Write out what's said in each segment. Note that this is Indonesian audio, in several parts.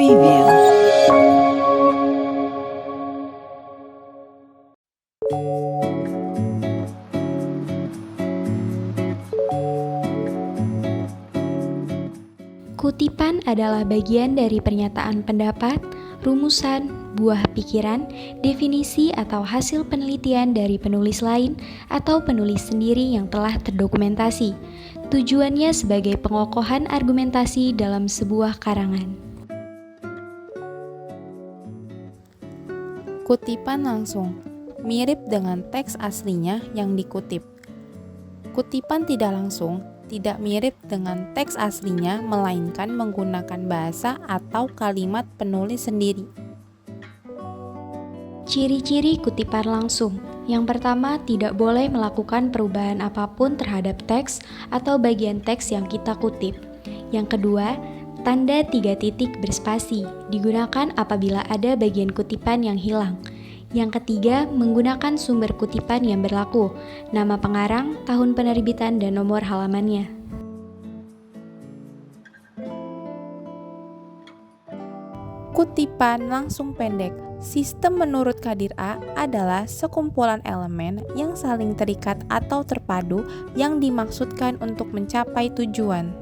Preview. Kutipan adalah bagian dari pernyataan pendapat, rumusan, buah pikiran, definisi atau hasil penelitian dari penulis lain atau penulis sendiri yang telah terdokumentasi. Tujuannya sebagai pengokohan argumentasi dalam sebuah karangan. Kutipan langsung mirip dengan teks aslinya yang dikutip. Kutipan tidak langsung tidak mirip dengan teks aslinya, melainkan menggunakan bahasa atau kalimat penulis sendiri. Ciri-ciri kutipan langsung. Yang pertama, tidak boleh melakukan perubahan apapun terhadap teks atau bagian teks yang kita kutip. Yang kedua, tanda 3 titik berspasi digunakan apabila ada bagian kutipan yang hilang. Yang ketiga, menggunakan sumber kutipan yang berlaku, nama pengarang, tahun penerbitan, dan nomor halamannya. Kutipan langsung pendek. Sistem menurut Kadir A adalah sekumpulan elemen yang saling terikat atau terpadu yang dimaksudkan untuk mencapai tujuan.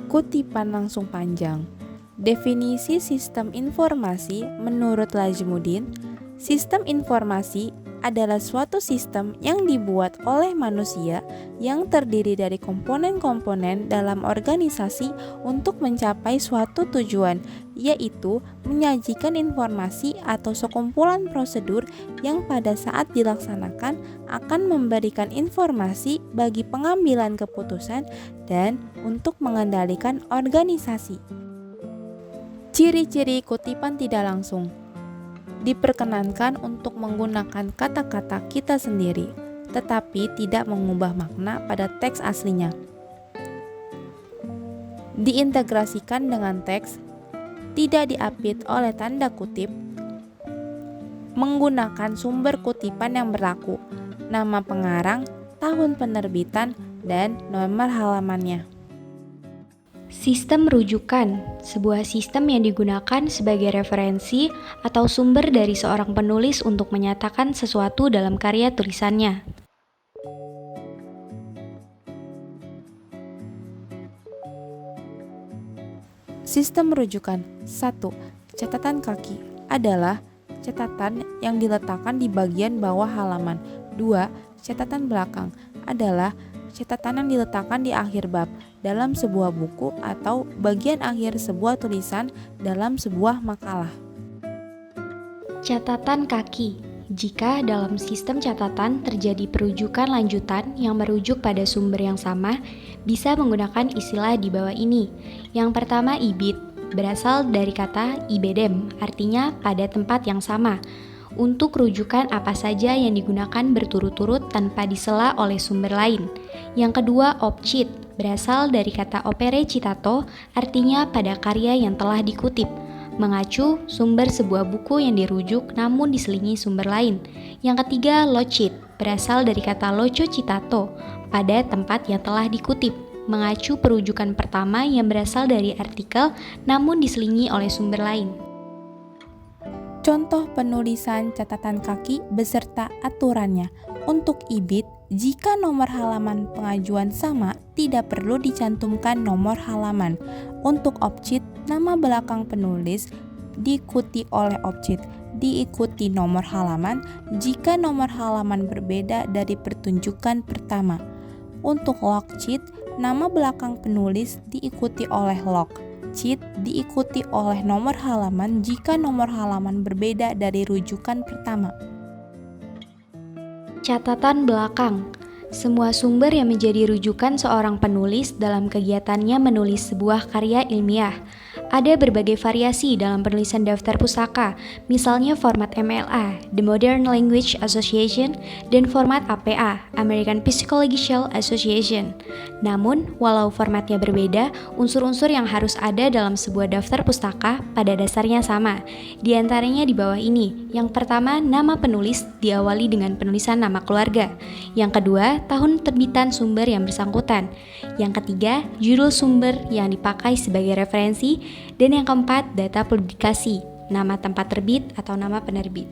Kutipan langsung panjang. Definisi sistem informasi menurut Lajmuddin, sistem informasi adalah suatu sistem yang dibuat oleh manusia yang terdiri dari komponen-komponen dalam organisasi untuk mencapai suatu tujuan, yaitu menyajikan informasi atau sekumpulan prosedur yang pada saat dilaksanakan akan memberikan informasi bagi pengambilan keputusan dan untuk mengendalikan organisasi. Ciri-ciri kutipan tidak langsung. Diperkenankan untuk menggunakan kata-kata kita sendiri, tetapi tidak mengubah makna pada teks aslinya. Diintegrasikan dengan teks, tidak diapit oleh tanda kutip, menggunakan sumber kutipan yang berlaku, nama pengarang, tahun penerbitan, dan nomor halamannya. Sistem rujukan, sebuah sistem yang digunakan sebagai referensi atau sumber dari seorang penulis untuk menyatakan sesuatu dalam karya tulisannya. Sistem rujukan 1. Catatan kaki adalah catatan yang diletakkan di bagian bawah halaman. 2. Catatan belakang adalah catatan yang diletakkan di akhir bab dalam sebuah buku atau bagian akhir sebuah tulisan dalam sebuah makalah. Catatan kaki. Jika dalam sistem catatan terjadi perujukan lanjutan yang merujuk pada sumber yang sama, bisa menggunakan istilah di bawah ini. Yang pertama, ibid, berasal dari kata ibedem, artinya pada tempat yang sama. Untuk rujukan apa saja yang digunakan berturut-turut tanpa disela oleh sumber lain. Yang kedua, obcit, berasal dari kata opere citato, artinya pada karya yang telah dikutip, mengacu sumber sebuah buku yang dirujuk namun diselingi sumber lain. Yang ketiga, locit, berasal dari kata loco citato, pada tempat yang telah dikutip, mengacu perujukan pertama yang berasal dari artikel namun diselingi oleh sumber lain. Contoh penulisan catatan kaki beserta aturannya. Untuk ibid, jika nomor halaman pengajuan sama, tidak perlu dicantumkan nomor halaman. Untuk obcit, nama belakang penulis diikuti oleh obcit, diikuti nomor halaman jika nomor halaman berbeda dari pertunjukan pertama. Untuk logcit, nama belakang penulis diikuti oleh log. Cheat diikuti oleh nomor halaman jika nomor halaman berbeda dari rujukan pertama. Catatan belakang. Semua sumber yang menjadi rujukan seorang penulis dalam kegiatannya menulis sebuah karya ilmiah. Ada berbagai variasi dalam penulisan daftar pustaka, misalnya format MLA, The Modern Language Association, dan format APA, American Psychological Association. Namun, walau formatnya berbeda, unsur-unsur yang harus ada dalam sebuah daftar pustaka pada dasarnya sama. Di antaranya di bawah ini. Yang pertama, nama penulis diawali dengan penulisan nama keluarga. Yang kedua, tahun terbitan sumber yang bersangkutan. Yang ketiga, judul sumber yang dipakai sebagai referensi. Dan yang keempat, data publikasi, nama tempat terbit atau nama penerbit.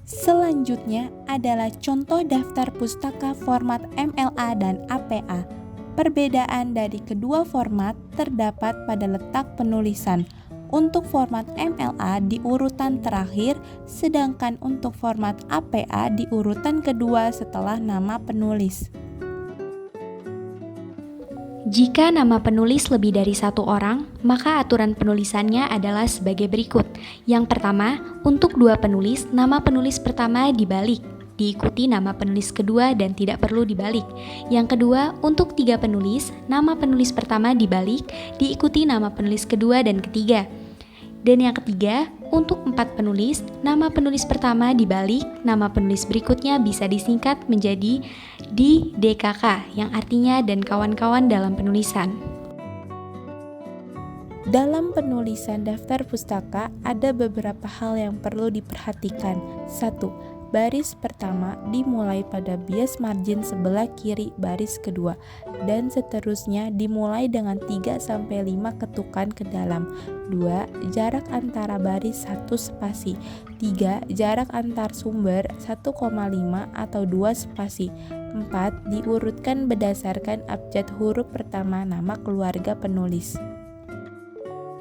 Selanjutnya adalah contoh daftar pustaka format MLA dan APA. Perbedaan dari kedua format terdapat pada letak penulisan. Untuk format MLA di urutan terakhir, sedangkan untuk format APA di urutan kedua setelah nama penulis. Jika nama penulis lebih dari satu orang, maka aturan penulisannya adalah sebagai berikut. Yang pertama, untuk dua penulis, nama penulis pertama dibalik, diikuti nama penulis kedua dan tidak perlu dibalik. Yang kedua, untuk 3 penulis, nama penulis pertama dibalik, diikuti nama penulis kedua dan ketiga. Dan yang ketiga, untuk 4 penulis, nama penulis pertama dibalik, nama penulis berikutnya bisa disingkat menjadi DKK, yang artinya dan kawan-kawan dalam penulisan. Dalam penulisan daftar pustaka, ada beberapa hal yang perlu diperhatikan. 1. Baris pertama dimulai pada bias margin sebelah kiri baris kedua, dan seterusnya dimulai dengan 3-5 ketukan ke dalam. 2. Jarak antara baris 1 spasi. 3. Jarak antar sumber 1,5 atau 2 spasi. 4. Diurutkan berdasarkan abjad huruf pertama nama keluarga penulis.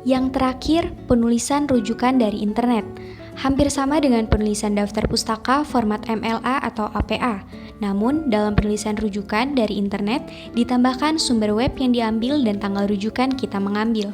Yang terakhir, penulisan rujukan dari internet. Hampir sama dengan penulisan daftar pustaka format MLA atau APA. Namun, dalam penulisan rujukan dari internet, ditambahkan sumber web yang diambil dan tanggal rujukan kita mengambil.